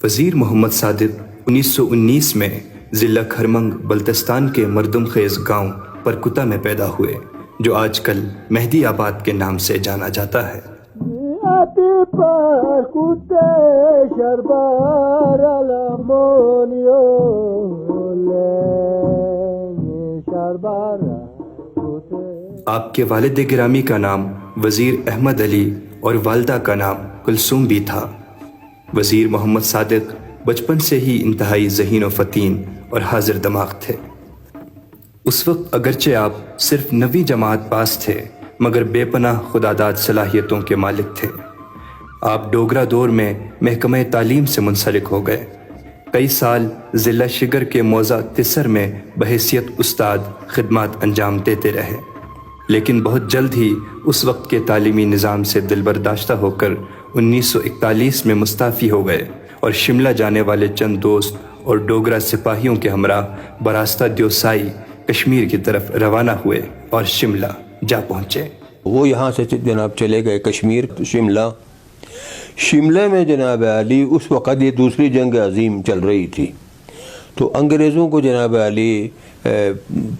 وزیر محمد صادق 1919 میں ضلع کھرمنگ بلتستان کے مردم خیز گاؤں پرکتا میں پیدا ہوئے، جو آج کل مہدی آباد کے نام سے جانا جاتا ہے۔ آپ کے والد گرامی کا نام وزیر احمد علی اور والدہ کا نام کلثوم بھی تھا۔ وزیر محمد صادق بچپن سے ہی انتہائی ذہین و فطین اور حاضر دماغ تھے۔ اس وقت اگرچہ آپ صرف 9ویں جماعت پاس تھے، مگر بے پناہ خداداد صلاحیتوں کے مالک تھے۔ آپ ڈوگرا دور میں محکمہ تعلیم سے منسلک ہو گئے۔ کئی سال ضلع شگر کے موضع تسر میں بحیثیت استاد خدمات انجام دیتے رہے، لیکن بہت جلد ہی اس وقت کے تعلیمی نظام سے دل برداشتہ ہو کر 1941 میں مستعفی ہو گئے اور شملہ جانے والے چند دوست اور ڈوگرا سپاہیوں کے ہمراہ براستہ دیوسائی کشمیر کی طرف روانہ ہوئے اور شملہ جا پہنچے۔ وہ یہاں سے جناب چلے گئے کشمیر، شملہ میں جناب علی اس وقت یہ دوسری جنگ عظیم چل رہی تھی، تو انگریزوں کو جناب علی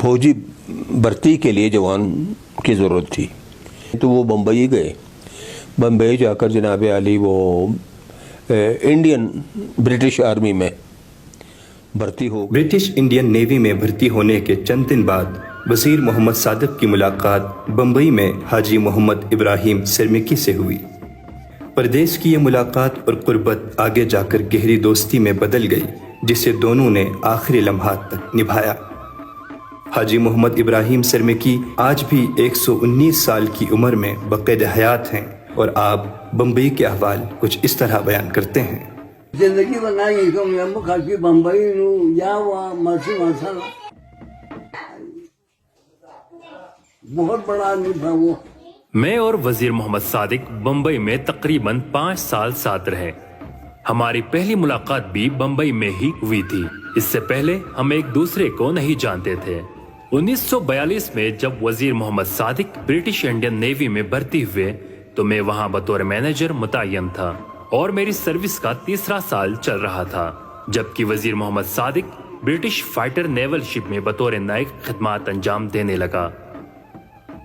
فوجی بھرتی کے لیے جوان کی ضرورت تھی، تو وہ بمبئی گئے۔ بمبئی جا کر جناب علی وہ انڈین برٹش آرمی میں بھرتی ہو گئے۔ برٹش انڈین نیوی میں بھرتی ہونے کے چند دن بعد وزیر محمد صادق کی ملاقات بمبئی میں حاجی محمد ابراہیم سرمکی سے ہوئی۔ پردیس کی یہ ملاقات اور قربت آگے جا کر گہری دوستی میں بدل گئی، جسے دونوں نے آخری لمحات تک نبھایا۔ حاجی محمد ابراہیم سرمکی آج بھی 119 سال کی عمر میں بقید حیات ہیں، اور آپ بمبئی کے احوال کچھ اس طرح بیان کرتے ہیں۔ زندگی بنائی تو میں کھاکی بمبئی نو یا وہاں مرسی مسئلہ بہت بڑا آدمی تھا وہ۔ میں اور وزیر محمد صادق بمبئی میں تقریباً 5 سال ساتھ رہے۔ ہماری پہلی ملاقات بھی بمبئی میں ہی ہوئی تھی۔ اس سے پہلے ہم ایک دوسرے کو نہیں جانتے تھے۔ 1942 میں جب وزیر محمد صادق برٹش انڈین نیوی میں بھرتی ہوئے تو میں وہاں بطور مینیجر متعین تھا اور میری سروس کا 3را سال چل رہا تھا، جبکہ وزیر محمد صادق برٹش فائٹر نیول شپ میں بطور نائک خدمات انجام دینے لگا۔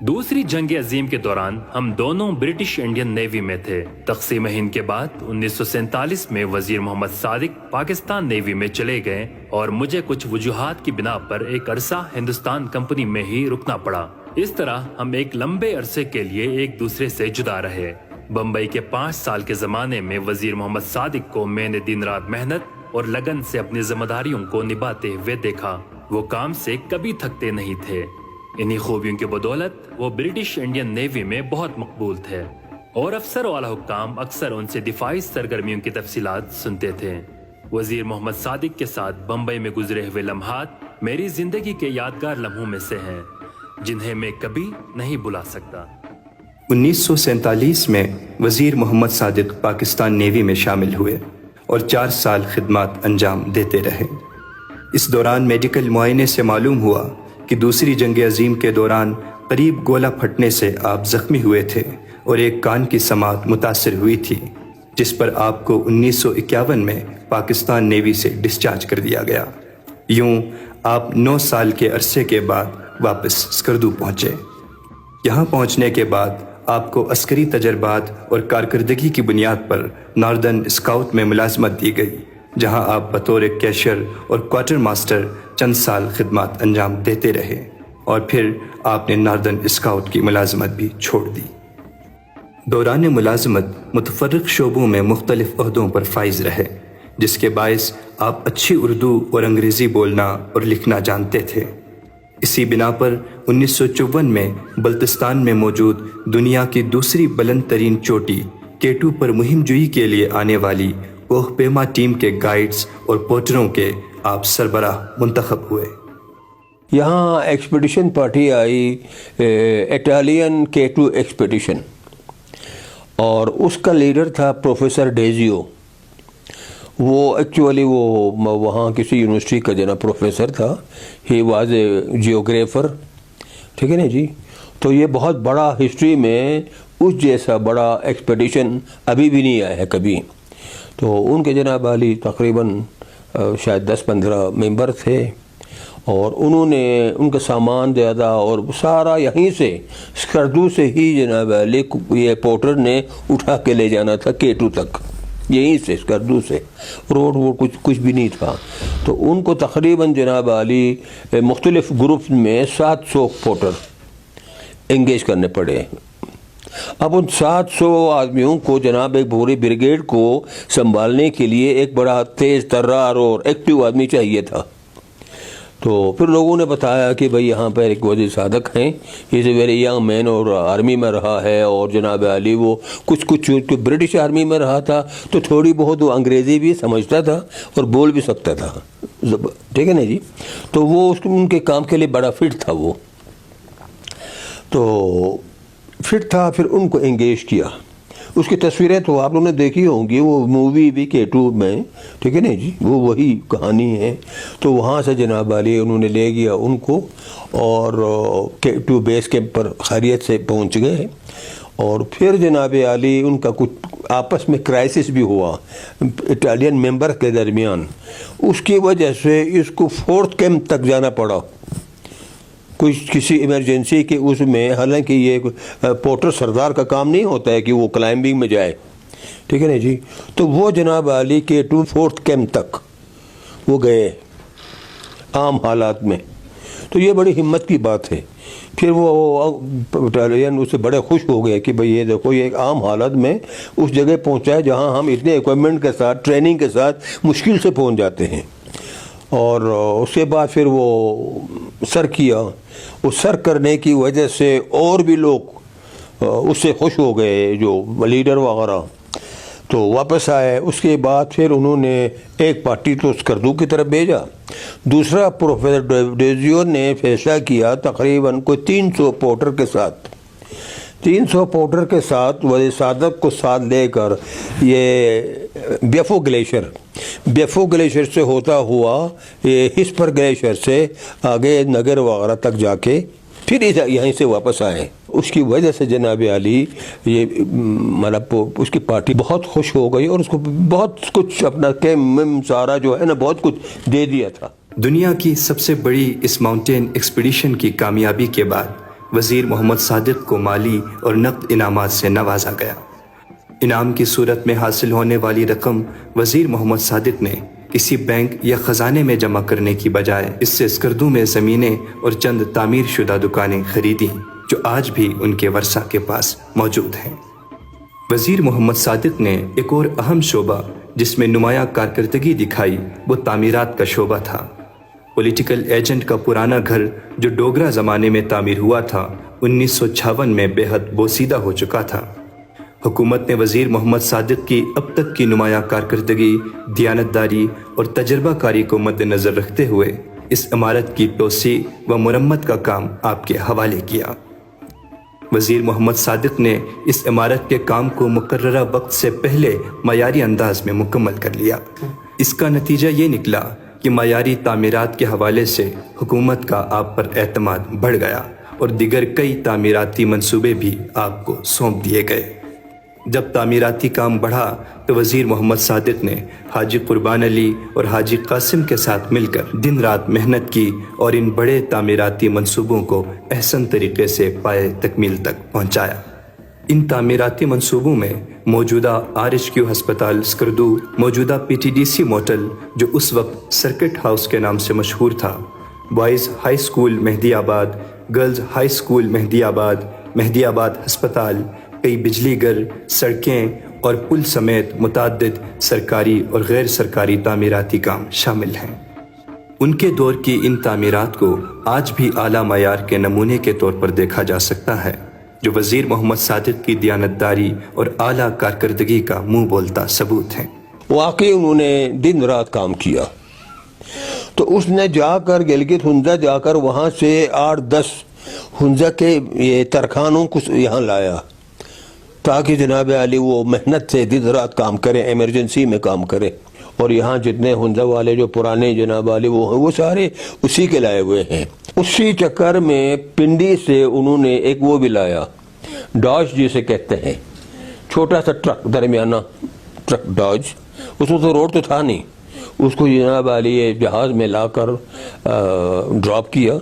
دوسری جنگ عظیم کے دوران ہم دونوں برٹش انڈین نیوی میں تھے۔ تقسیم ہند کے بعد 1947 میں وزیر محمد صادق پاکستان نیوی میں چلے گئے اور مجھے کچھ وجوہات کی بنا پر ایک عرصہ ہندوستان کمپنی میں ہی رکنا پڑا۔ اس طرح ہم ایک لمبے عرصے کے لیے ایک دوسرے سے جدا رہے۔ بمبئی کے 5 سال کے زمانے میں وزیر محمد صادق کو میں نے دن رات محنت اور لگن سے اپنی ذمہ داریوں کو نبھاتے ہوئے دیکھا۔ وہ کام سے کبھی تھکتے نہیں تھے۔ انہی خوبیوں کی بدولت وہ برٹش انڈین نیوی میں بہت مقبول تھے، اور افسر و اعلی حکام اکثر ان سے دفاعی سرگرمیوں کی تفصیلات سنتے تھے۔ وزیر محمد صادق کے ساتھ بمبئی میں گزرے ہوئے لمحات میری زندگی کے یادگار لمحوں میں سے ہیں، جنہیں میں کبھی نہیں بھلا سکتا۔ 1947 میں وزیر محمد صادق پاکستان نیوی میں شامل ہوئے اور 4 سال خدمات انجام دیتے رہے۔ اس دوران میڈیکل معائنے سے معلوم ہوا کہ دوسری جنگ عظیم کے دوران قریب گولہ پھٹنے سے آپ زخمی ہوئے تھے اور ایک کان کی سماعت متاثر ہوئی تھی، جس پر آپ کو 1951 میں پاکستان نیوی سے ڈسچارج کر دیا گیا۔ یوں آپ 9 سال کے عرصے کے بعد واپس اسکردو پہنچے۔ یہاں پہنچنے کے بعد آپ کو عسکری تجربات اور کارکردگی کی بنیاد پر ناردرن اسکاؤٹ میں ملازمت دی گئی، جہاں آپ بطور کیشر اور کوارٹر ماسٹر چند سال خدمات انجام دیتے رہے، اور پھر آپ نے ناردرن اسکاؤٹ کی ملازمت بھی چھوڑ دی۔ دوران ملازمت متفرق شعبوں میں مختلف عہدوں پر فائز رہے، جس کے باعث آپ اچھی اردو اور انگریزی بولنا اور لکھنا جانتے تھے۔ اسی بنا پر 1954 میں بلتستان میں موجود دنیا کی دوسری بلند ترین چوٹی K2 پر مہم جوئی کے لیے آنے والی کوہ پیما ٹیم کے گائیڈز اور پورٹروں کے آپ سربراہ منتخب ہوئے۔ یہاں ایکسپیڈیشن پارٹی آئی، اٹالین K2 ایکسپیڈیشن، اور اس کا لیڈر تھا پروفیسر ڈیزیو۔ وہ ایکچولی وہ وہاں کسی یونیورسٹی کا جناب پروفیسر تھا، ہی واز اے جیوگرافر، ٹھیک ہے نا جی۔ تو یہ بہت بڑا ہسٹری میں اس جیسا بڑا ایکسپیڈیشن ابھی بھی نہیں آیا ہے کبھی۔ تو ان کے جناب عالی تقریباً شاید 10-15 ممبر تھے، اور انہوں نے ان کا سامان زیادہ اور سارا یہیں سے اسکردو سے ہی جناب علی یہ پورٹر نے اٹھا کے لے جانا تھا K2 تک، یہیں سے اسکردو سے، روڈ کچھ بھی نہیں تھا۔ تو ان کو تقریباً جناب علی مختلف گروپ میں 700 پورٹر انگیج کرنے پڑے۔ اب ان 700 آدمیوں کو جناب ایک پوری بریگیڈ کو سنبھالنے کے لیے ایک بڑا تیز ترار اور ایکٹیو آدمی چاہیے تھا۔ تو پھر لوگوں نے بتایا کہ بھئی یہاں پر ایک وزیر صادق ہیں، یہ سے ویری ینگ مین اور آرمی میں رہا ہے، اور جناب علی وہ کچھ برٹش آرمی میں رہا تھا، تو تھوڑی بہت وہ انگریزی بھی سمجھتا تھا اور بول بھی سکتا تھا، ٹھیک ہے نا جی۔ تو وہ ان کے کام کے لیے بڑا فٹ تھا، وہ تو فٹ تھا۔ پھر ان کو انگیج کیا۔ اس کی تصویریں تو آپ لوگوں نے دیکھی ہوں گی، وہ مووی بھی K2 میں، ٹھیک ہے نا جی، وہ وہی کہانی ہے۔ تو وہاں سے جناب علی انہوں نے لے گیا ان کو، اور K2 بیس کیمپ پر خیریت سے پہنچ گئے۔ اور پھر جناب علی ان کا کچھ آپس میں کرائسس بھی ہوا اٹالین ممبر کے درمیان، اس کی وجہ سے اس کو 4تھ کیمپ تک جانا پڑا، کسی ایمرجنسی کے اس میں۔ حالانکہ یہ پورٹر سردار کا کام نہیں ہوتا ہے کہ وہ کلائمبنگ میں جائے، ٹھیک ہے نا جی۔ تو وہ جناب علی K2 4تھ کیمپ تک وہ گئے عام حالات میں، تو یہ بڑی ہمت کی بات ہے۔ پھر وہ بٹالین اس سے بڑے خوش ہو گئے کہ بھئی یہ دیکھو، یہ ایک عام حالت میں اس جگہ پہنچا ہے جہاں ہم اتنے ایکوپمنٹ کے ساتھ، ٹریننگ کے ساتھ مشکل سے پہنچ جاتے ہیں۔ اور اس کے بعد پھر وہ سر کیا، وہ سر کرنے کی وجہ سے اور بھی لوگ اس سے خوش ہو گئے، جو لیڈر وغیرہ، تو واپس آئے۔ اس کے بعد پھر انہوں نے ایک پارٹی تو اسکردو کی طرف بھیجا، دوسرا پروفیسر ڈیزیو نے فیصلہ کیا تقریباً کوئی 300 پورٹر کے ساتھ، 300 پورٹر کے ساتھ وزیر صادق کو ساتھ لے کر یہ بیفو گلیشیئر سے ہوتا ہوا یہ ہسپر گلیشیئر سے آگے نگر وغیرہ تک جا کے پھر یہیں سے واپس آئے۔ اس کی وجہ سے جناب علی یہ مطلب اس کی پارٹی بہت خوش ہو گئی، اور اس کو بہت کچھ اپنا سارا جو ہے نا بہت کچھ دے دیا تھا۔ دنیا کی سب سے بڑی اس ماؤنٹین ایکسپیڈیشن کی کامیابی کے بعد وزیر محمد صادق کو مالی اور نقد انعامات سے نوازا گیا۔ انعام کی صورت میں حاصل ہونے والی رقم وزیر محمد صادق نے کسی بینک یا خزانے میں جمع کرنے کی بجائے اس سے اسکردو میں زمینیں اور چند تعمیر شدہ دکانیں خریدیں، جو آج بھی ان کے ورثہ کے پاس موجود ہیں۔ وزیر محمد صادق نے ایک اور اہم شعبہ جس میں نمایاں کارکردگی دکھائی وہ تعمیرات کا شعبہ تھا۔ پولیٹیکل ایجنٹ کا پرانا گھر جو ڈوگرا زمانے میں تعمیر ہوا تھا 1956 میں بے حد بوسیدہ ہو چکا تھا۔ حکومت نے وزیر محمد صادق کی اب تک کی نمایاں کارکردگی، دیانتداری اور تجربہ کاری کو مد نظر رکھتے ہوئے اس عمارت کی توسیع و مرمت کا کام آپ کے حوالے کیا۔ وزیر محمد صادق نے اس عمارت کے کام کو مقررہ وقت سے پہلے معیاری انداز میں مکمل کر لیا۔ اس کا نتیجہ یہ نکلا کہ معیاری تعمیرات کے حوالے سے حکومت کا آپ پر اعتماد بڑھ گیا، اور دیگر کئی تعمیراتی منصوبے بھی آپ کو سونپ دیے گئے۔ جب تعمیراتی کام بڑھا تو وزیر محمد صادق نے حاجی قربان علی اور حاجی قاسم کے ساتھ مل کر دن رات محنت کی، اور ان بڑے تعمیراتی منصوبوں کو احسن طریقے سے پائے تکمیل تک پہنچایا۔ ان تعمیراتی منصوبوں میں موجودہ RHQ ہسپتال اسکردو، موجودہ PTDC موٹل جو اس وقت سرکٹ ہاؤس کے نام سے مشہور تھا، بوائز ہائی اسکول مہدی آباد، گرلز ہائی اسکول مہدی آباد ہسپتال، کئی بجلی گھر، سڑکیں اور پل سمیت متعدد سرکاری اور غیر سرکاری تعمیراتی کام شامل ہیں۔ ان کے دور کی ان تعمیرات کو آج بھی اعلیٰ معیار کے نمونے کے طور پر دیکھا جا سکتا ہے، جو وزیر محمد صادق کی دیانتداری اور اعلیٰ کارکردگی کا منہ بولتا ثبوت ہیں۔ واقعی انہوں نے دن رات کام کیا۔ تو اس نے جا کر گلگت ہنزا جا کر وہاں سے 8-10 ہنزا کے یہ ترکھانوں کو یہاں لایا، تاکہ جناب علی وہ محنت سے دن رات کام کرے، ایمرجنسی میں کام کرے۔ اور یہاں جتنے ہنزا والے جو پرانے جناب علی وہ سارے اسی کے لائے ہوئے ہیں۔ اسی چکر میں پنڈی سے انہوں نے ایک وہ بھی لایا، ڈاج جسے کہتے ہیں، چھوٹا سا ٹرک، درمیانہ ٹرک ڈاج، اس وقت روڈ تو تھا نہیں، اس کو جناب علی جہاز میں لا کر ڈراپ کیا.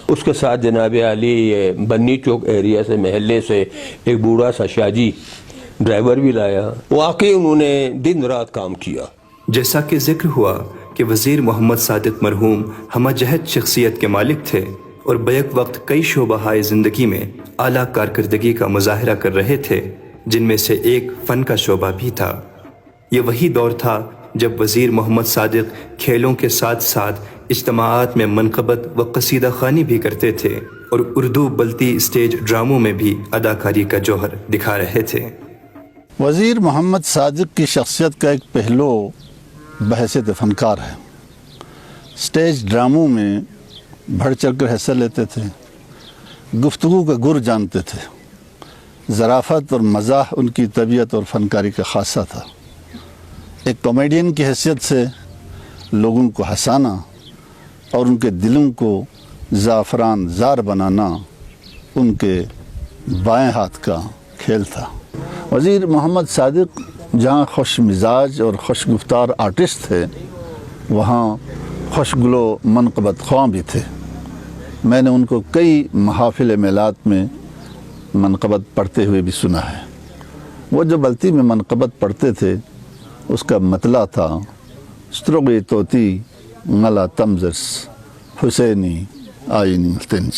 اس کے ساتھ جناب علی بنی چوک ایریا سے، محلے سے ایک بوڑھا سا شاجی ڈرائیور بھی لایا. واقعی انہوں نے دن رات کام کیا. جیسا کہ ذکر ہوا کہ وزیر محمد صادق مرحوم ہمہ جہت شخصیت کے مالک تھے اور بیک وقت کئی شعبہ زندگی میں اعلیٰ کارکردگی کا مظاہرہ کر رہے تھے، جن میں سے ایک فن کا شعبہ بھی تھا. یہ وہی دور تھا جب وزیر محمد صادق کھیلوں کے ساتھ ساتھ اجتماعات میں منقبت و قصیدہ خوانی بھی کرتے تھے اور اردو بلتی اسٹیج ڈراموں میں بھی اداکاری کا جوہر دکھا رہے تھے. وزیر محمد صادق کی شخصیت کا ایک پہلو بحیثیت فنکار ہے. اسٹیج ڈراموں میں بڑھ چڑھ کر حصہ لیتے تھے، گفتگو کا گر جانتے تھے. ظرافت اور مزاح ان کی طبیعت اور فنکاری کا خاصہ تھا. ایک کامیڈین کی حیثیت سے لوگوں کو ہنسانا اور ان کے دلوں کو زعفران زار بنانا ان کے بائیں ہاتھ کا کھیل تھا. وزیر محمد صادق جہاں خوش مزاج اور خوش گفتار آرٹسٹ تھے، وہاں خوش گلو منقبت خواں بھی تھے. میں نے ان کو کئی محافل میلات میں منقبت پڑھتے ہوئے بھی سنا ہے. وہ جو بلتی میں منقبت پڑھتے تھے اس کا مطلع تھا: سترغی توتی غلا تمزرس حسینی آئینی تنج.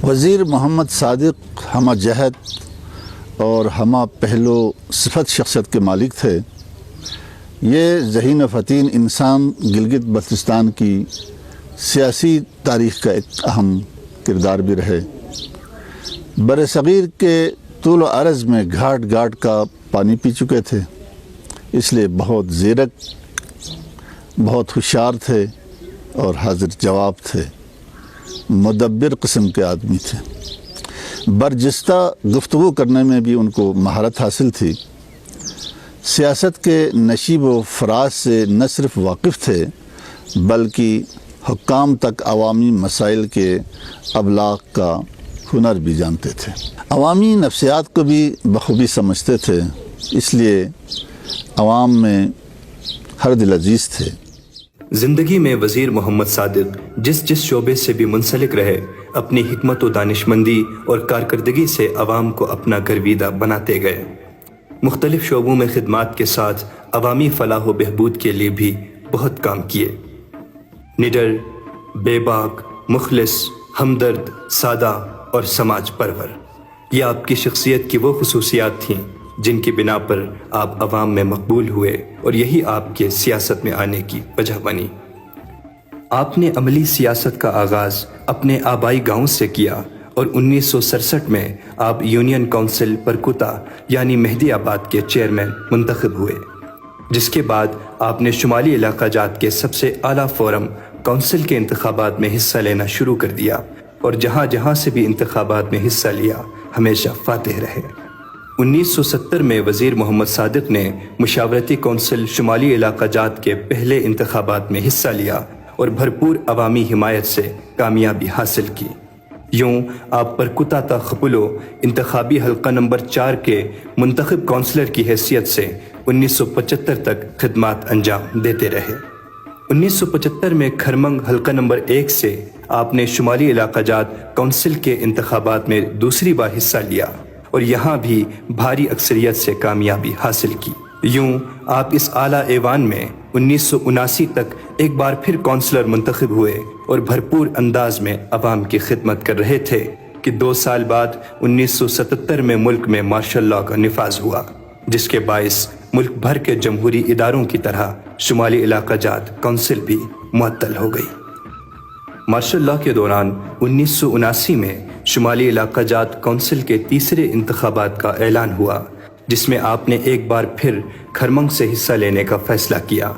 وزیر محمد صادق ہمہ جہت اور ہمہ پہلو صفت شخصیت کے مالک تھے. یہ ذہین و فتین انسان گلگت بلتستان کی سیاسی تاریخ کا ایک اہم کردار بھی رہے. بر صغیر کے طول و عرض میں گھاٹ گھاٹ کا پانی پی چکے تھے، اس لیے بہت زیرک، بہت ہوشیار تھے اور حاضر جواب تھے. مدبر قسم کے آدمی تھے. برجستہ گفتگو کرنے میں بھی ان کو مہارت حاصل تھی. سیاست کے نشیب و فراز سے نہ صرف واقف تھے بلکہ حکام تک عوامی مسائل کے ابلاغ کا ہنر بھی جانتے تھے. عوامی نفسیات کو بھی بخوبی سمجھتے تھے، اس لیے عوام میں ہر دل عزیز تھے. زندگی میں وزیر محمد صادق جس شعبے سے بھی منسلک رہے، اپنی حکمت و دانشمندی اور کارکردگی سے عوام کو اپنا گرویدہ بناتے گئے. مختلف شعبوں میں خدمات کے ساتھ عوامی فلاح و بہبود کے لیے بھی بہت کام کیے. نڈر، بے باک، مخلص، ہمدرد، سادہ اور سماج پرور، یہ آپ کی شخصیت کی وہ خصوصیات تھیں جن کی بنا پر آپ عوام میں مقبول ہوئے اور یہی آپ کے سیاست میں آنے کی وجہ بنی. آپ نے عملی سیاست کا آغاز اپنے آبائی گاؤں سے کیا اور 1967 میں آپ یونین کونسل پرکوتا یعنی مہدی آباد کے چیئرمین منتخب ہوئے، جس کے بعد آپ نے شمالی علاقہ جات کے سب سے اعلیٰ فورم کونسل کے انتخابات میں حصہ لینا شروع کر دیا اور جہاں جہاں سے بھی انتخابات میں حصہ لیا ہمیشہ فاتح رہے. 1970 میں وزیر محمد صادق نے مشاورتی کونسل شمالی علاقہ جات کے پہلے انتخابات میں حصہ لیا اور بھرپور عوامی حمایت سے کامیابی حاصل کی. یوں آپ پرکوتا تا خپلو انتخابی حلقہ نمبر 4 کے منتخب کونسلر کی حیثیت سے 1975 تک خدمات انجام دیتے رہے. 1975 میں کھرمنگ حلقہ نمبر 1 سے آپ نے شمالی علاقہ جات کونسل کے انتخابات میں دوسری بار حصہ لیا اور یہاں بھی بھاری اکثریت سے کامیابی حاصل کی. یوں آپ اس اعلیٰ ایوان میں 1979 تک ایک بار پھر کونسلر منتخب ہوئے اور بھرپور انداز میں عوام کی خدمت کر رہے تھے کہ 2 سال بعد 1977 میں ملک میں مارشل لاء کا نفاذ ہوا، جس کے باعث ملک بھر کے جمہوری اداروں کی طرح شمالی علاقہ جات کونسل بھی معطل ہو گئی. مارشل لاء کے دوران 1979 میں شمالی علاقہ جات کونسل کے تیسرے انتخابات کا اعلان ہوا، جس میں آپ نے ایک بار پھر کھرمنگ سے حصہ لینے کا فیصلہ کیا،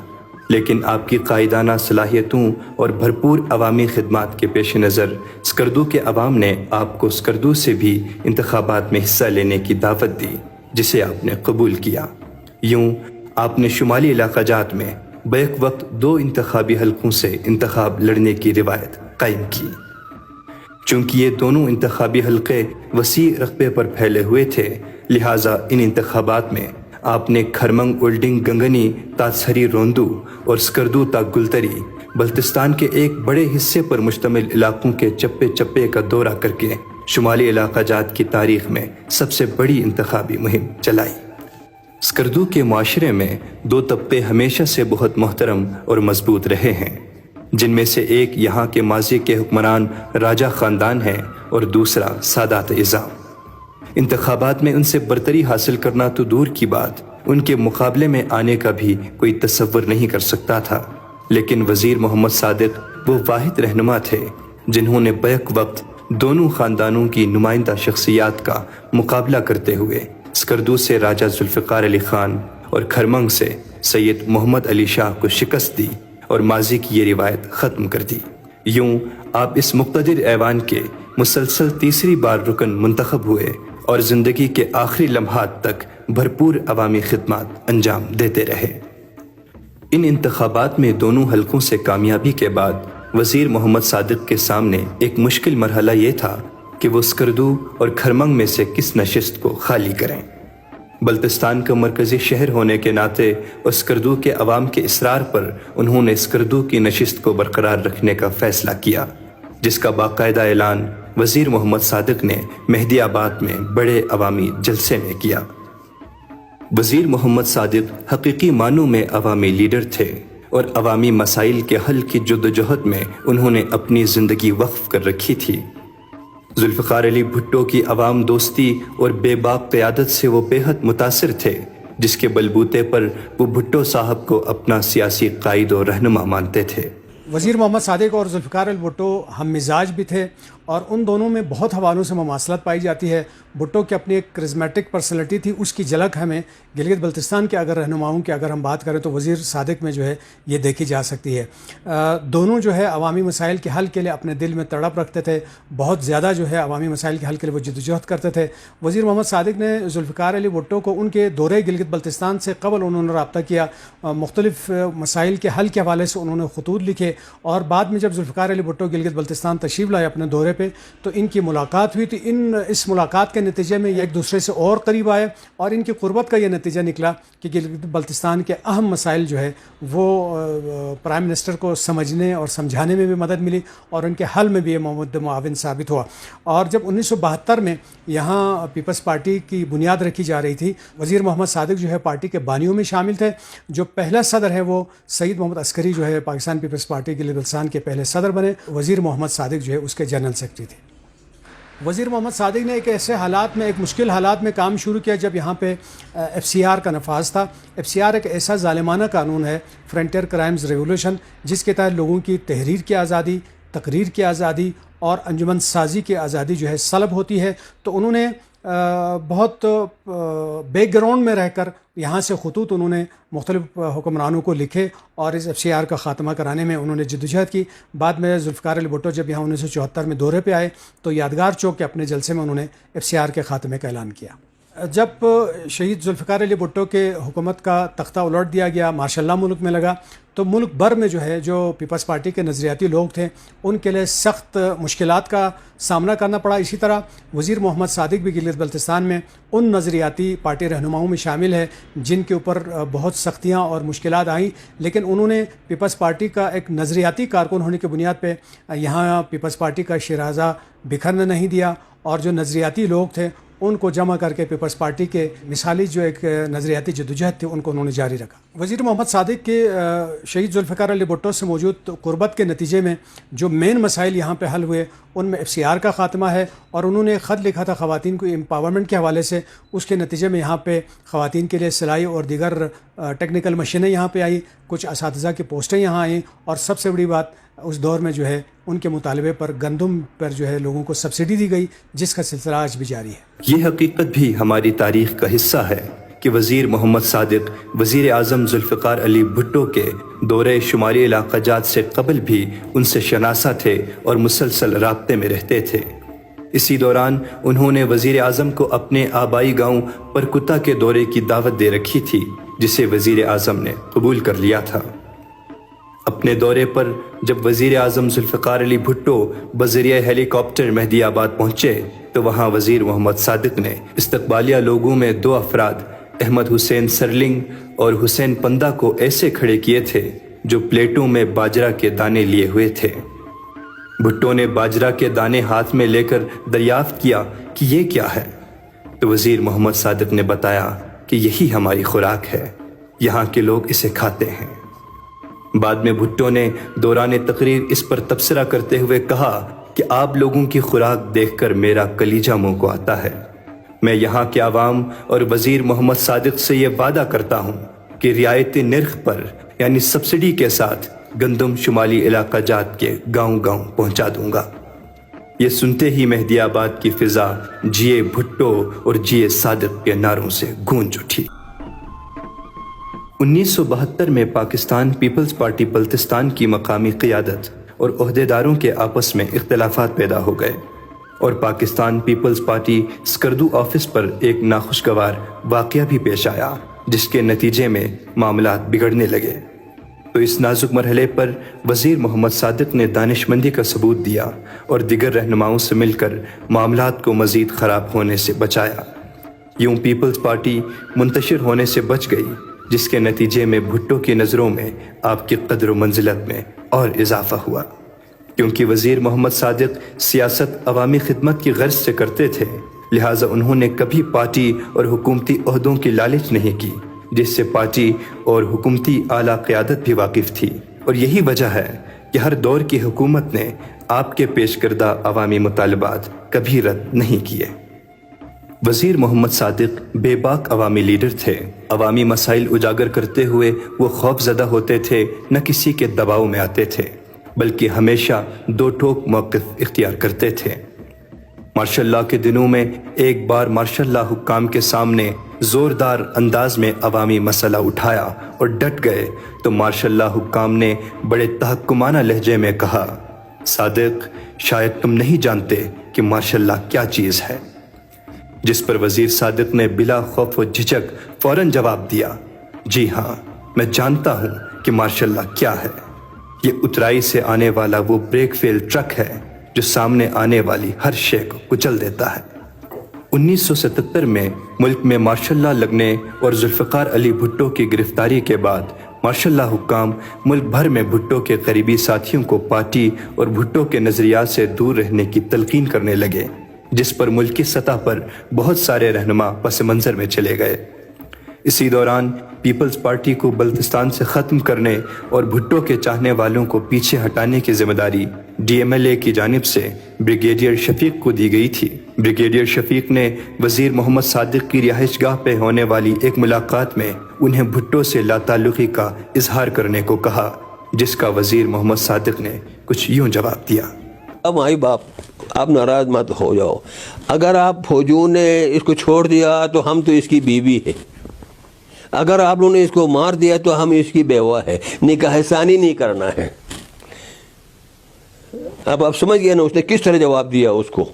لیکن آپ کی قائدانہ صلاحیتوں اور بھرپور عوامی خدمات کے پیش نظر سکردو کے عوام نے آپ کو سکردو سے بھی انتخابات میں حصہ لینے کی دعوت دی، جسے آپ نے قبول کیا. یوں آپ نے شمالی علاقہ جات میں بیک وقت 2 انتخابی حلقوں سے انتخاب لڑنے کی روایت قائم کی. چونکہ یہ دونوں انتخابی حلقے وسیع رقبے پر پھیلے ہوئے تھے، لہٰذا ان انتخابات میں آپ نے کھرمنگ اولڈنگ گنگنی تا سری روندو اور سکردو تا گلتری بلتستان کے ایک بڑے حصے پر مشتمل علاقوں کے چپے چپے کا دورہ کر کے شمالی علاقہ جات کی تاریخ میں سب سے بڑی انتخابی مہم چلائی۔ سکردو کے معاشرے میں دو طبقے ہمیشہ سے بہت محترم اور مضبوط رہے ہیں، جن میں سے ایک یہاں کے ماضی کے حکمران راجہ خاندان ہیں اور دوسرا سادات عظام۔ انتخابات میں ان سے برتری حاصل کرنا تو دور کی بات، ان کے مقابلے میں آنے کا بھی کوئی تصور نہیں کر سکتا تھا، لیکن وزیر محمد صادق وہ واحد رہنما تھے جنہوں نے بیک وقت دونوں خاندانوں کی نمائندہ شخصیات کا مقابلہ کرتے ہوئے سکردو سے راجہ ذوالفقار علی خان اور کھرمنگ سے سید محمد علی شاہ کو شکست دی اور ماضی کی یہ روایت ختم کر دی۔ یوں آپ اس مقتدر ایوان کے مسلسل تیسری بار رکن منتخب ہوئے اور زندگی کے آخری لمحات تک بھرپور عوامی خدمات انجام دیتے رہے۔ ان انتخابات میں دونوں حلقوں سے کامیابی کے بعد وزیر محمد صادق کے سامنے ایک مشکل مرحلہ یہ تھا کہ وہ سکردو اور کھرمنگ میں سے کس نشست کو خالی کریں۔ بلتستان کا مرکزی شہر ہونے کے ناطے اور سکردو کے عوام کے اصرار پر انہوں نے سکردو کی نشست کو برقرار رکھنے کا فیصلہ کیا، جس کا باقاعدہ اعلان وزیر محمد صادق نے مہدی آباد میں بڑے عوامی جلسے میں کیا۔ وزیر محمد صادق حقیقی معنوں میں عوامی لیڈر تھے اور عوامی مسائل کے حل کی جدوجہد میں انہوں نے اپنی زندگی وقف کر رکھی تھی۔ ذوالفقار علی بھٹو کی عوام دوستی اور بے باک قیادت سے وہ بے حد متاثر تھے، جس کے بلبوتے پر وہ بھٹو صاحب کو اپنا سیاسی قائد و رہنما مانتے تھے۔ وزیر محمد صادق اور ذوالفقار علی بھٹو ہم مزاج بھی تھے اور ان دونوں میں بہت حوالوں سے مماثلت پائی جاتی ہے۔ بھٹو کی اپنی ایک کرزمیٹک پرسنالٹی تھی، اس کی جھلک ہمیں گلگت بلتستان کے اگر رہنماؤں کی اگر ہم بات کریں تو وزیر صادق میں جو ہے یہ دیکھی جا سکتی ہے۔ دونوں جو ہے عوامی مسائل کے حل کے لیے اپنے دل میں تڑپ رکھتے تھے، بہت زیادہ جو ہے عوامی مسائل کے حل کے لیے وہ جدوجہد کرتے تھے۔ وزیر محمد صادق نے ذوالفقار علی بھٹو کو ان کے دورے گلگت بلتستان سے قبل انہوں نے رابطہ کیا، مختلف مسائل کے حل کے حوالے سے انہوں نے خطوط لکھے، اور بعد میں جب ذوالفقار علی بھٹو گلگت بلتستان تشریف لائے اپنے دورے پہ تو ان کی ملاقات ہوئی، تو اس ملاقات کے نتیجے میں ایک دوسرے سے اور قریب آئے، اور ان کی قربت کا یہ نتیجہ نکلا کہ گلگت بلتستان کے اہم مسائل جو ہے وہ پرائم منسٹر کو سمجھنے اور سمجھانے میں بھی مدد ملی اور ان کے حل میں بھی یہ معاون ثابت ہوا۔ اور جب 1972 میں یہاں پیپلز پارٹی کی بنیاد رکھی جا رہی تھی، وزیر محمد صادق جو ہے پارٹی کے بانیوں میں شامل تھے۔ جو پہلا صدر ہے وہ سید محمد عسکری جو ہے پاکستان پیپلز پارٹی گلگت بلتستان کے پہلے صدر بنے، وزیر محمد صادق جو ہے اس کے جنرل سیکرٹری تھے۔ وزیر محمد صادق نے ایک ایسے حالات میں، ایک مشکل حالات میں کام شروع کیا جب یہاں پہ FCR کا نفاذ تھا۔ FCR ایک ایسا ظالمانہ قانون ہے، فرنٹیئر کرائمز ریولوشن، جس کے تحت لوگوں کی تحریر کی آزادی، تقریر کی آزادی اور انجمن سازی کی آزادی جو ہے سلب ہوتی ہے۔ تو انہوں نے بہت بیک گراؤنڈ میں رہ کر یہاں سے خطوط انہوں نے مختلف حکمرانوں کو لکھے اور اس FCR کا خاتمہ کرانے میں انہوں نے جدوجہد کی۔ بعد میں ذوالفقار علی بھٹو جب یہاں 1974 میں دورے پہ آئے تو یادگار چوک کے اپنے جلسے میں انہوں نے FCR کے خاتمے کا اعلان کیا۔ جب شہید ذوالفقار علی بھٹو کے حکومت کا تختہ الٹ دیا گیا، ماشاء اللہ ملک میں لگا، تو ملک بھر میں جو ہے جو پیپلز پارٹی کے نظریاتی لوگ تھے ان کے لیے سخت مشکلات کا سامنا کرنا پڑا۔ اسی طرح وزیر محمد صادق بھی گلگت بلتستان میں ان نظریاتی پارٹی رہنماؤں میں شامل ہے جن کے اوپر بہت سختیاں اور مشکلات آئیں، لیکن انہوں نے پیپلز پارٹی کا ایک نظریاتی کارکن ہونے کی بنیاد پہ یہاں پیپلز پارٹی کا شیرازہ بکھرنے نہیں دیا، اور جو نظریاتی لوگ تھے ان کو جمع کر کے پیپلز پارٹی کے مثالی جو ایک نظریاتی جدوجہد تھی ان کو انہوں نے جاری رکھا۔ وزیر محمد صادق کے شہید ذوالفقار علی بھٹو سے موجود قربت کے نتیجے میں جو مین مسائل یہاں پہ حل ہوئے ان میں FCR کا خاتمہ ہے، اور انہوں نے خط لکھا تھا خواتین کو امپاورمنٹ کے حوالے سے، اس کے نتیجے میں یہاں پہ خواتین کے لیے سلائی اور دیگر ٹیکنیکل مشینیں یہاں پہ آئیں، کچھ اساتذہ کی پوسٹیں یہاں آئیں، اور سب سے بڑی بات اس دور میں جو ہے ان کے مطالبے پر گندم پر جو ہے لوگوں کو سبسڈی دی گئی، جس کا سلسلہ آج بھی جاری ہے۔ یہ حقیقت بھی ہماری تاریخ کا حصہ ہے کہ وزیر محمد صادق وزیر اعظم ذوالفقار علی بھٹو کے دورے شمالی علاقہ جات سے قبل بھی ان سے شناسا تھے اور مسلسل رابطے میں رہتے تھے۔ اسی دوران انہوں نے وزیر اعظم کو اپنے آبائی گاؤں پرکتا کے دورے کی دعوت دے رکھی تھی، جسے وزیر اعظم نے قبول کر لیا تھا۔ اپنے دورے پر جب وزیر اعظم ذوالفقار علی بھٹو بذریعہ ہیلی کاپٹر مہدی آباد پہنچے تو وہاں وزیر محمد صادق نے استقبالیہ لوگوں میں 2 افراد احمد حسین سرلنگ اور حسین پندہ کو ایسے کھڑے کیے تھے جو پلیٹوں میں باجرہ کے دانے لیے ہوئے تھے۔ بھٹو نے باجرہ کے دانے ہاتھ میں لے کر دریافت کیا کہ یہ کیا ہے، تو وزیر محمد صادق نے بتایا کہ یہی ہماری خوراک ہے، یہاں کے لوگ اسے کھاتے ہیں۔ بعد میں بھٹو نے دوران تقریر اس پر تبصرہ کرتے ہوئے کہا کہ آپ لوگوں کی خوراک دیکھ کر میرا کلیجہ منہ کو آتا ہے۔ میں یہاں کے عوام اور وزیر محمد صادق سے یہ وعدہ کرتا ہوں کہ رعایتی نرخ پر یعنی سبسڈی کے ساتھ گندم شمالی علاقہ جات کے گاؤں گاؤں پہنچا دوں گا۔ یہ سنتے ہی مہدی آباد کی فضا جیے بھٹو اور جیے صادق کے نعروں سے گونج اٹھی۔ 1972 میں پاکستان پیپلز پارٹی بلتستان کی مقامی قیادت اور عہدیداروں کے آپس میں اختلافات پیدا ہو گئے اور پاکستان پیپلز پارٹی سکردو آفس پر ایک ناخوشگوار واقعہ بھی پیش آیا، جس کے نتیجے میں معاملات بگڑنے لگے۔ تو اس نازک مرحلے پر وزیر محمد صادق نے دانش مندی کا ثبوت دیا اور دیگر رہنماؤں سے مل کر معاملات کو مزید خراب ہونے سے بچایا۔ یوں پیپلز پارٹی منتشر ہونے سے بچ گئی، جس کے نتیجے میں بھٹو کی نظروں میں آپ کی قدر و منزلت میں اور اضافہ ہوا۔ کیونکہ وزیر محمد صادق سیاست عوامی خدمت کی غرض سے کرتے تھے، لہٰذا انہوں نے کبھی پارٹی اور حکومتی عہدوں کی لالچ نہیں کی، جس سے پارٹی اور حکومتی اعلیٰ قیادت بھی واقف تھی، اور یہی وجہ ہے کہ ہر دور کی حکومت نے آپ کے پیش کردہ عوامی مطالبات کبھی رد نہیں کیے۔ وزیر محمد صادق بے باک عوامی لیڈر تھے۔ عوامی مسائل اجاگر کرتے ہوئے وہ خوف زدہ ہوتے تھے، نہ کسی کے دباؤ میں آتے تھے، بلکہ ہمیشہ دو ٹوک موقف اختیار کرتے تھے۔ مارشل لاء کے دنوں میں ایک بار مارشل لاء حکام کے سامنے زوردار انداز میں عوامی مسئلہ اٹھایا اور ڈٹ گئے تو مارشل لاء حکام نے بڑے تحکمانہ لہجے میں کہا، صادق شاید تم نہیں جانتے کہ مارشل لاء کیا چیز ہے، جس پر وزیر صادق نے بلا خوف و جھجک فوراً جواب دیا، جی ہاں میں جانتا ہوں کہ مارشل لاء کیا ہے، یہ اترائی سے آنے والا وہ بریک فیل ٹرک ہے جو سامنے آنے والی ہر شے کو کچل دیتا ہے۔ 1977 میں ملک میں مارشل لاء لگنے اور ذوالفقار علی بھٹو کی گرفتاری کے بعد مارشل لاء حکام ملک بھر میں بھٹو کے قریبی ساتھیوں کو پارٹی اور بھٹو کے نظریات سے دور رہنے کی تلقین کرنے لگے، جس پر ملکی سطح پر بہت سارے رہنما پس منظر میں چلے گئے۔ اسی دوران پیپلز پارٹی کو بلتستان سے ختم کرنے اور بھٹو کے چاہنے والوں کو پیچھے ہٹانے کی ذمہ داری ڈی ایم ایل اے کی جانب سے بریگیڈیئر شفیق کو دی گئی تھی۔ بریگیڈیئر شفیق نے وزیر محمد صادق کی رہائش گاہ پہ ہونے والی ایک ملاقات میں انہیں بھٹو سے لا تعلقی کا اظہار کرنے کو کہا، جس کا وزیر محمد صادق نے کچھ یوں جواب دیا، اب مائی باپ آپ ناراض مت ہو جاؤ، اگر آپ فوجیوں نے اس کو چھوڑ دیا تو ہم تو اس کی بیوی ہے، اگر آپ لوگوں نے اس کو مار دیا تو ہم اس کی بیوہ ہے، نکاح ثانی نہیں کرنا ہے۔ اب آپ سمجھ گئے نا اس نے کس طرح جواب دیا اس کو،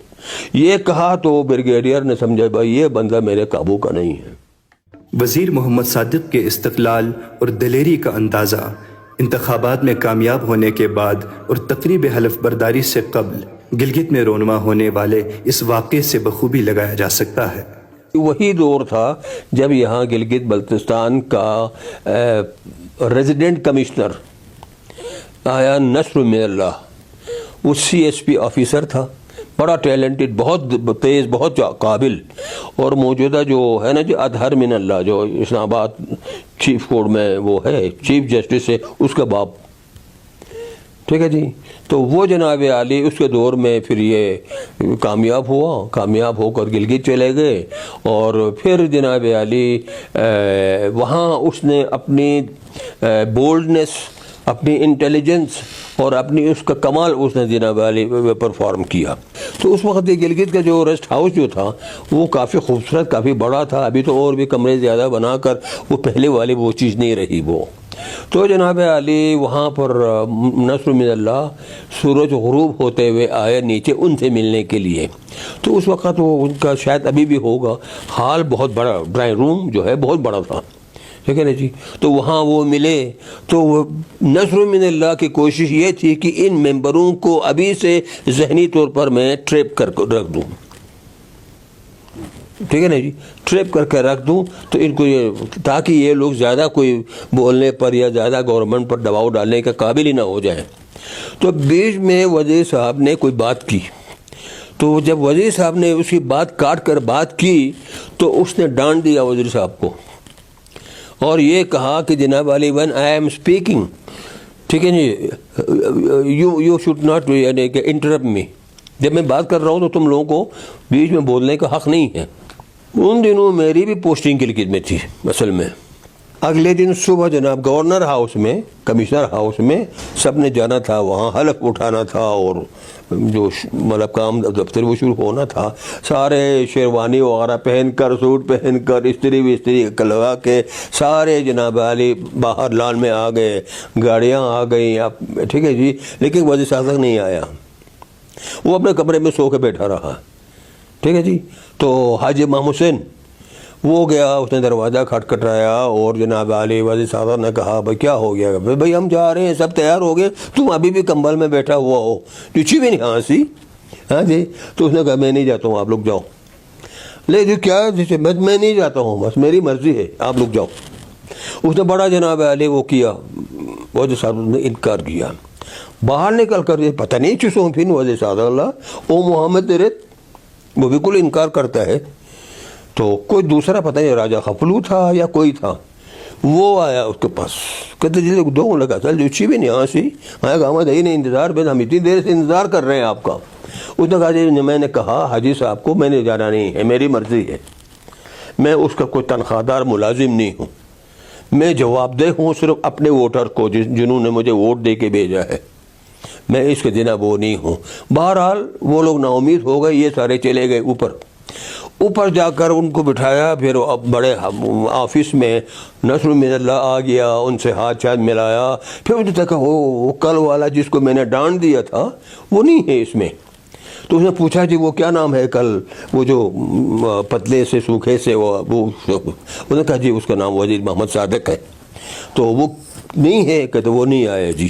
یہ کہا تو بریگیڈیئر نے سمجھا بھائی یہ بندہ میرے قابو کا نہیں ہے۔ وزیر محمد صادق کے استقلال اور دلیری کا اندازہ انتخابات میں کامیاب ہونے کے بعد اور تقریب حلف برداری سے قبل گلگت میں رونما ہونے والے اس واقعے سے بخوبی لگایا جا سکتا ہے۔ وہی دور تھا جب یہاں گلگت بلتستان کا ریزیڈنٹ کمشنر آیا نصر من اللہ، وہ سی ایس پی آفیسر تھا، بڑا ٹیلنٹڈ، بہت تیز، بہت قابل، اور موجودہ جو ہے نا جو اطہر من اللہ جو اسلام آباد چیف کورٹ میں وہ ہے چیف جسٹس ہے، اس کا باپ، ٹھیک ہے جی۔ تو وہ جناب عالی اس کے دور میں پھر یہ کامیاب ہو کر گلگت چلے گئے، اور پھر جناب عالی وہاں اس نے اپنی بولڈنس، اپنی انٹیلیجنس اور اپنی اس کا کمال اس نے جناب عالی پرفارم کیا۔ تو اس وقت یہ گلگت کا جو ریسٹ ہاؤس جو تھا وہ کافی خوبصورت، کافی بڑا تھا، ابھی تو اور بھی کمرے زیادہ بنا کر وہ پہلے والی وہ چیز نہیں رہی وہ۔ تو جناب علی وہاں پر نصر من اللہ سورج غروب ہوتے ہوئے آئے نیچے ان سے ملنے کے لیے، تو اس وقت وہ ان کا شاید ابھی بھی ہوگا ہال بہت بڑا، ڈرائنگ روم جو ہے بہت بڑا تھا، ٹھیک ہے نا جی۔ تو وہاں وہ ملے تو نصر من اللہ کی کوشش یہ تھی کہ ان ممبروں کو ابھی سے ذہنی طور پر میں ٹریپ کر رکھ دوں، ٹھیک ہے نا جی, ٹریپ کر کے رکھ دوں تو ان کو یہ, تاکہ یہ لوگ زیادہ کوئی بولنے پر یا زیادہ گورنمنٹ پر دباؤ ڈالنے کا قابل ہی نہ ہو جائیں. تو بیچ میں وزیر صاحب نے کوئی بات کی, تو جب وزیر صاحب نے اس کی بات کاٹ کر بات کی تو اس نے ڈانٹ دیا وزیر صاحب کو, اور یہ کہا کہ جناب علی when I am speaking, ٹھیک ہے جی, یو شوڈ ناٹ انٹرپٹ می, جب میں بات کر رہا ہوں تو تم لوگوں کو بیچ میں بولنے کا حق نہیں ہے. ان دنوں میری بھی پوسٹنگ گلگت میں تھی اصل میں. اگلے دن صبح جناب گورنر ہاؤس میں, کمشنر ہاؤس میں سب نے جانا تھا, وہاں حلف اٹھانا تھا اور جو مطلب کام دفتر وہ شروع ہونا تھا. سارے شیروانی وغیرہ پہن کر, سوٹ پہن کر, استری وستری لگا کے سارے جناب علی باہر لان میں آ گئے, گاڑیاں آ گئیں, ٹھیک ہے جی. لیکن وزیر صاحب نہیں آیا, وہ اپنے کمرے میں سو کے بیٹھا رہا, ٹھیک ہے جی. تو حاجی امام حسین وہ گیا, اس نے دروازہ کھٹکھٹایا اور جناب علی وزیر صاحب نے کہا بھائی کیا ہو گیا؟ بھائی ہم جا رہے ہیں, سب تیار ہو گئے, تم ابھی بھی کمبل میں بیٹھا ہوا ہو, لچی بھی نہیں ہنسی. ہاں جی. تو اس نے کہا میں نہیں جاتا ہوں, آپ لوگ جاؤ. لے جو کیا میں نہیں جاتا ہوں, بس میری مرضی ہے, آپ لوگ جاؤ. اس نے بڑا جناب علی وہ کیا, وزیر صاحب نے انکار کیا. باہر نکل کر پتہ نہیں چسوں پھر وزیر صاحب اللہ او محمد تیرے, وہ بالکل انکار کرتا ہے. تو کوئی دوسرا پتہ نہیں راجہ خپلو تھا یا کوئی تھا, وہ آیا اس کے پاس, کہتے جی دو لگا چل جو بھی نہیں ہنسی, آیا کہ ہمیں دہی نہیں انتظار پہ, ہم اتنی دیر سے انتظار کر رہے ہیں آپ کا. اس نے کہا جی میں نے کہا حاجی صاحب کو میں نے جانا نہیں ہے, میری مرضی ہے, میں اس کا کوئی تنخواہ دار ملازم نہیں ہوں, میں جواب دہ ہوں صرف اپنے ووٹر کو جنہوں نے مجھے ووٹ دے کے بھیجا ہے, میں اس کے جناب وہ نہیں ہوں. بہرحال وہ لوگ نا امید ہو گئے, یہ سارے چلے گئے اوپر جا کر ان کو بٹھایا. پھر بڑے آفس میں نصر من اللہ آ گیا, ان سے ہاتھ ملایا. پھر مجھے کہا وہ کل والا جس کو میں نے ڈانٹ دیا تھا وہ نہیں ہے اس میں. تو اس نے پوچھا جی وہ کیا نام ہے کل, وہ جو پتلے سے سوکھے سے وہ انہوں نے کہا جی اس کا نام وزیر محمد صادق ہے. تو وہ نہیں ہے, کہ تو وہ نہیں آیا جی.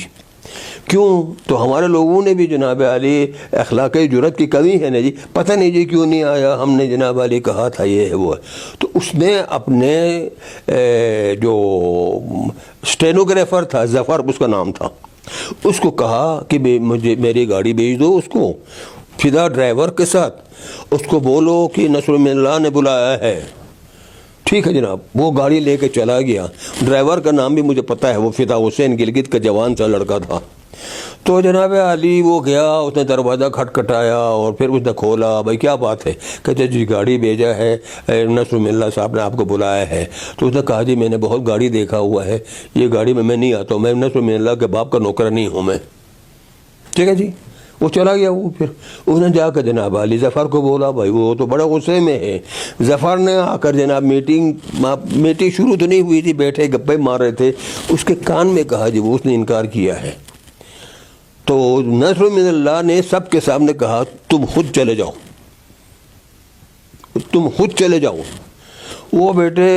کیوں؟ تو ہمارے لوگوں نے بھی جناب علی اخلاقی جرت کی کمی ہے نا جی, پتہ نہیں جی کیوں نہیں آیا, ہم نے جناب علی کہا تھا یہ ہے وہ ہے. تو اس نے اپنے جو اسٹینوگرافر تھا, ظفر اس کا نام تھا, اس کو کہا کہ مجھے میری گاڑی بھیج دو اس کو فدا ڈرائیور کے ساتھ, اس کو بولو کہ نصر من اللہ نے بلایا ہے. ٹھیک ہے جناب. وہ گاڑی لے کے چلا گیا. ڈرائیور کا نام بھی مجھے پتہ ہے, وہ فدا حسین گلگت کا جوان سا لڑکا تھا. تو جناب علی وہ گیا, اس نے دروازہ کھٹکھٹایا اور پھر اس نے کھولا, بھائی کیا بات ہے؟ کہتے جی گاڑی بھیجا ہے, نصر من اللہ صاحب نے آپ کو بلایا ہے. تو اس نے کہا جی میں نے بہت گاڑی دیکھا ہوا ہے, یہ گاڑی میں نہیں آتا ہوں, میں نصر من اللہ کے باپ کا نوکر نہیں ہوں میں. ٹھیک ہے جی. وہ چلا گیا. وہ پھر اس نے جا کر جناب علی ظفر کو بولا, بھائی وہ تو بڑے غصے میں ہے. ظفر نے آ کر جناب میٹنگ شروع تو نہیں ہوئی تھی, بیٹھے گپے مار رہے تھے, اس کے کان میں کہا جی وہ اس نے انکار کیا ہے. تو نصر من اللہ نے سب کے سامنے کہا تم خود چلے جاؤ, تم خود چلے جاؤ. وہ بیٹے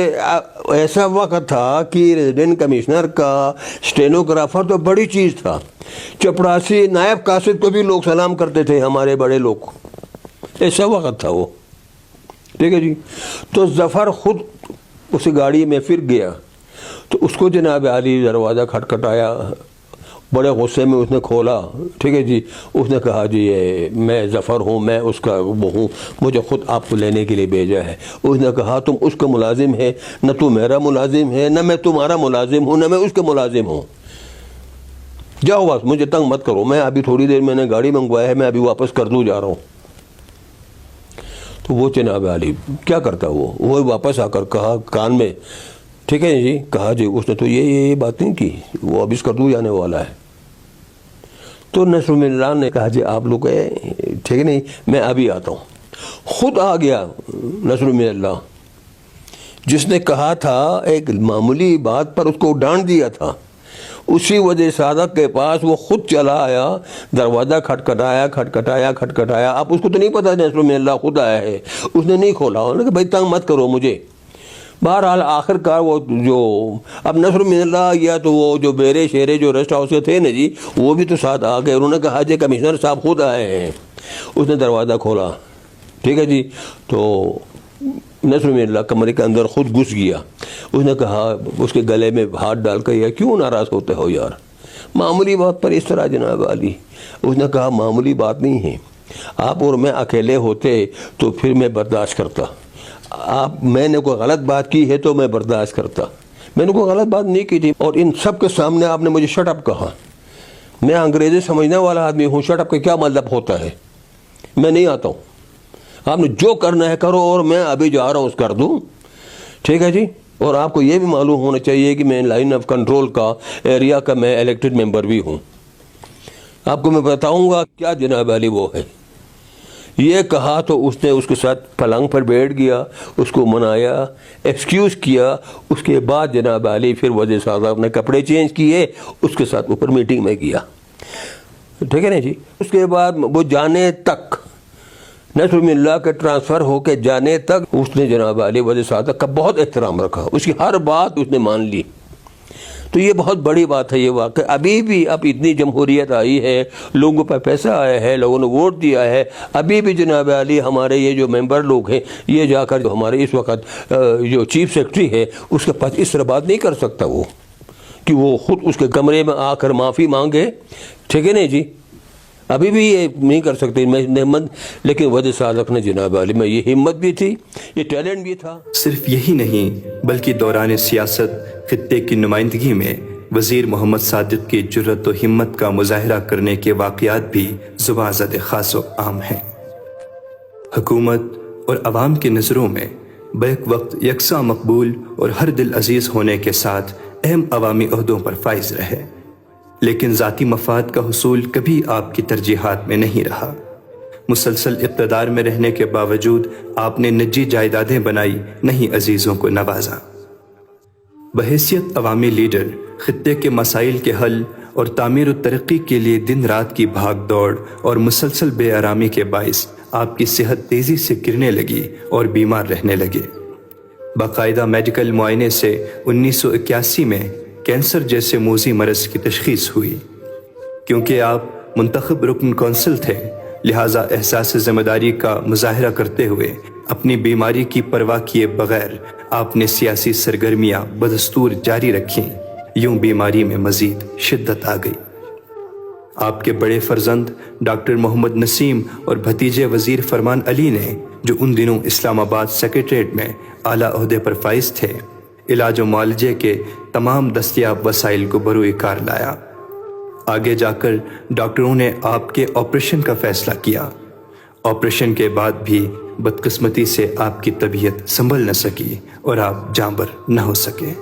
ایسا وقت تھا کہ ریزیڈنٹ کمشنر کا اسٹینوگرافر تو بڑی چیز تھا. چپڑاسی نائب قاصد کو بھی لوگ سلام کرتے تھے, ہمارے بڑے لوگ, ایسا وقت تھا وہ. ٹھیک ہے جی. تو ظفر خود اس گاڑی میں پھر گیا, تو اس کو جناب علی دروازہ کھٹکھٹایا, بڑے غصے میں اس نے کھولا. ٹھیک ہے جی. اس نے کہا جی میں ظفر ہوں, میں اس کا وہ ہوں, مجھے خود آپ کو لینے کے لیے بھیجا ہے. اس نے کہا تم اس کا ملازم ہے, نہ تو میرا ملازم ہے, نہ میں تمہارا ملازم ہوں, نہ میں اس کا ملازم ہوں. جاؤ بس, مجھے تنگ مت کرو, میں ابھی تھوڑی دیر میں نے گاڑی منگوایا ہے, میں ابھی واپس کر دوں جا رہا ہوں. تو وہ جناب علی کیا کرتا, وہ واپس آ کر کہا کان میں, ٹھیک ہے جی, کہا جی اس نے تو یہ بات نہیں کی, وہ ابھی کر دوں جانے والا ہے. تو نصر من اللہ نے کہا جی آپ لوگ ٹھیک ہے نہیں, میں ابھی آتا ہوں. خود آ گیا نصر من اللہ, جس نے کہا تھا ایک معمولی بات پر اس کو ڈانٹ دیا تھا, اسی وجہ صادق کے پاس وہ خود چلا آیا, دروازہ کھٹکھٹایا. اب اس کو تو نہیں پتا نصر من اللہ خود آیا ہے, اس نے نہیں کھولا. انہوں نے کہا بھائی تنگ مت کرو مجھے. بہرحال آخر کار وہ جو اب نصر من اللہ گیا, تو وہ جو بیرے شیرے جو ریسٹ ہاؤس کے تھے نا جی, وہ بھی تو ساتھ آ گئے. انہوں نے کہا جی کمشنر صاحب خود آئے ہیں. اس نے دروازہ کھولا. ٹھیک ہے جی. تو نصر اللہ کمرے کے اندر خود گھس گیا. اس نے کہا, اس کے گلے میں ہاتھ ڈال کر, یا کیوں ناراض ہوتے ہو یار, معمولی بات پر اس طرح جناب علی. اس نے کہا معمولی بات نہیں ہے, آپ اور میں اکیلے ہوتے تو پھر میں برداشت کرتا, میں نے کوئی غلط بات کی ہے تو میں برداشت کرتا, میں نے کوئی غلط بات نہیں کی تھی, اور ان سب کے سامنے آپ نے مجھے شٹ اپ کہا. میں انگریزی سمجھنے والا آدمی ہوں, شٹ اپ کا کیا مطلب ہوتا ہے, میں نہیں آتا ہوں, آپ نے جو کرنا ہے کرو, اور میں ابھی جا رہا ہوں اس کر دوں, ٹھیک ہے جی. اور آپ کو یہ بھی معلوم ہونا چاہیے کہ میں لائن آف کنٹرول کا ایریا کا میں الیکٹڈ ممبر بھی ہوں. آپ کو میں بتاؤں گا کیا جناب علی وہ ہے. یہ کہا تو اس نے اس کے ساتھ پلنگ پر بیٹھ گیا, اس کو منایا, ایکسکیوز کیا. اس کے بعد جناب علی پھر وزیر صاحب نے کپڑے چینج کیے, اس کے ساتھ اوپر میٹنگ میں گیا, ٹھیک ہے نا جی. اس کے بعد وہ جانے تک, نصر اللہ کے ٹرانسفر ہو کے جانے تک اس نے جناب علی وزیر صاحب کا بہت احترام رکھا, اس کی ہر بات اس نے مان لی. تو یہ بہت بڑی بات ہے یہ واقعہ. ابھی بھی اب اتنی جمہوریت آئی ہے, لوگوں پر پیسہ آیا ہے, لوگوں نے ووٹ دیا ہے, ابھی بھی جناب علی ہمارے یہ جو ممبر لوگ ہیں, یہ جا کر جو ہمارے اس وقت جو چیف سیکرٹری ہے اس کے پاس اس طرح بات نہیں کر سکتا وہ, کہ وہ خود اس کے کمرے میں آ کر معافی مانگے, ٹھیک ہے نا جی. ابھی بھی یہ نہیں کر سکتے ہمت, لیکن وزیر صادق نے جناب علی میں یہ ہمت بھی تھی, یہ ٹیلنٹ بھی تھا. صرف یہی نہیں بلکہ دوران سیاست خطے کی نمائندگی میں وزیر محمد صادق کی جرأت و ہمت کا مظاہرہ کرنے کے واقعات بھی زباں زد خاص و عام ہیں. حکومت اور عوام کی نظروں میں بیک وقت یکساں مقبول اور ہر دل عزیز ہونے کے ساتھ اہم عوامی عہدوں پر فائز رہے, لیکن ذاتی مفاد کا حصول کبھی آپ کی ترجیحات میں نہیں رہا. مسلسل اقتدار میں رہنے کے باوجود آپ نے نجی جائیدادیں بنائی, نہیں عزیزوں کو نوازا. بحیثیت عوامی لیڈر خطے کے مسائل کے حل اور تعمیر و ترقی کے لیے دن رات کی بھاگ دوڑ اور مسلسل بے آرامی کے باعث آپ کی صحت تیزی سے گرنے لگی اور بیمار رہنے لگے. باقاعدہ میڈیکل معائنے سے 1981 میں کینسر جیسے موذی مرض کی تشخیص ہوئی. کیونکہ آپ منتخب رکن کونسل تھے, لہٰذا احساس ذمہ داری کا مظاہرہ کرتے ہوئے اپنی بیماری کی پرواہ کیے بغیر آپ نے سیاسی سرگرمیاں بدستور جاری رکھیں. یوں بیماری میں مزید شدت آ گئی. آپ کے بڑے فرزند ڈاکٹر محمد نسیم اور بھتیجے وزیر فرمان علی نے, جو ان دنوں اسلام آباد سیکریٹریٹ میں اعلیٰ عہدے پر فائز تھے, علاج و معالجے کے تمام دستیاب وسائل کو بروئے کار لایا. آگے جا کر ڈاکٹروں نے آپ کے آپریشن کا فیصلہ کیا. آپریشن کے بعد بھی بدقسمتی سے آپ کی طبیعت سنبھل نہ سکی اور آپ جاں بر نہ ہو سکے.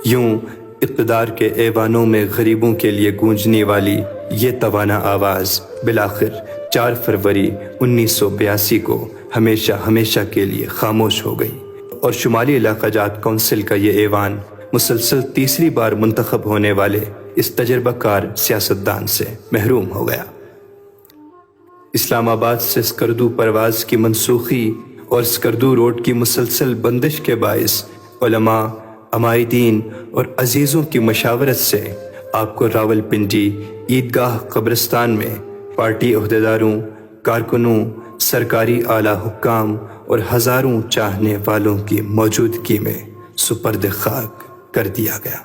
یوں اقتدار کے ایوانوں میں غریبوں کے لیے گونجنے والی یہ توانا آواز بالآخر 4 فروری 1982 کو ہمیشہ کے لیے خاموش ہو گئی, اور شمالی علاقہ جات کونسل کا یہ ایوان مسلسل تیسری بار منتخب ہونے والے اس تجربہ کار سیاستدان سے محروم ہو گیا. اسلام آباد سے اسکردو پرواز کی منسوخی اور اسکردو روڈ کی مسلسل بندش کے باعث علماء, عمائدین اور عزیزوں کی مشاورت سے آپ کو راول پنڈی عیدگاہ قبرستان میں پارٹی عہدیداروں, کارکنوں, سرکاری اعلیٰ حکام اور ہزاروں چاہنے والوں کی موجودگی میں سپرد خاک کر دیا گیا.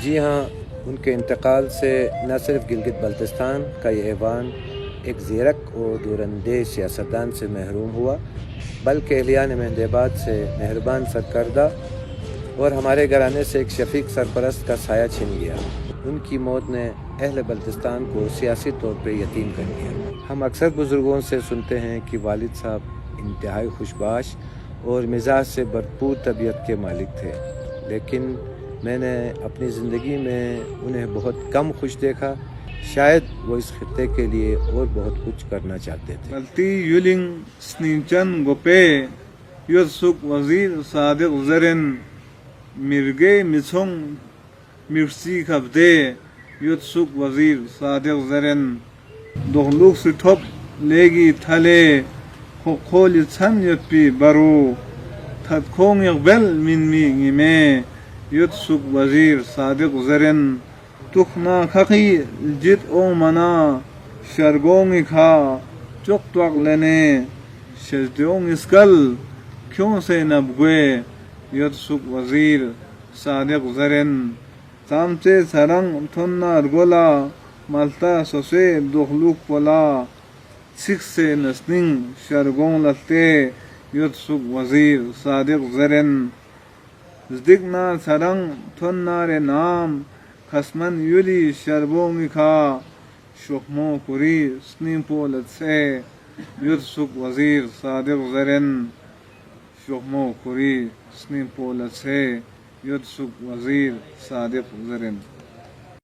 جی ہاں, ان کے انتقال سے نہ صرف گلگت بلتستان کا یہ ایوان ایک زیرک اور دوراندیش سیاستدان سے محروم ہوا, بلکہ اہلیان مہند آباد سے مہربان سرکردہ اور ہمارے گھرانے سے ایک شفیق سرپرست کا سایہ چھن گیا. ان کی موت نے اہل بلتستان کو سیاسی طور پر یتیم کر دیا. ہم اکثر بزرگوں سے سنتے ہیں کہ والد صاحب انتہائی خوشباش اور مزاج سے بھرپور طبیعت کے مالک تھے, لیکن میں نے اپنی زندگی میں انہیں بہت کم خوش دیکھا. شاید وہ اس خطے کے لیے اور بہت کچھ کرنا چاہتے تھے. غلطی یولنگ سنینچن گوپے یوسک وزیر صادق زرن مرگے مسونگ مرسی خبدے یوسک وزیر صادق زرن دخلوک ستھوپ لیگی تھلے خولی چھن یتپی برو تھتکھونگ اقبل من می میں Yud Suk Wazir Sadiq Zaren Tukna Khaki Jit O Mana Shargong Kha Chok Twak Lene Shajdeong Iskal Kyong Se Nabgwe Yud Suk Wazir Sadiq Zaren Tamche Sarang Thonna Argola Malta Sose Dokhluk Pola Sikse Nasning Shargong Latte Yud Suk Wazir Sadiq Zaren Zdikna Sarang Thonna Re Naam Khasman Yuli Sharbong Kha Shokmo Puri Snimpo Latse Yud Suk Wazir Sadiq Zaren Shokmo Puri Snimpo Latse Yud Suk Wazir Sadiq Zaren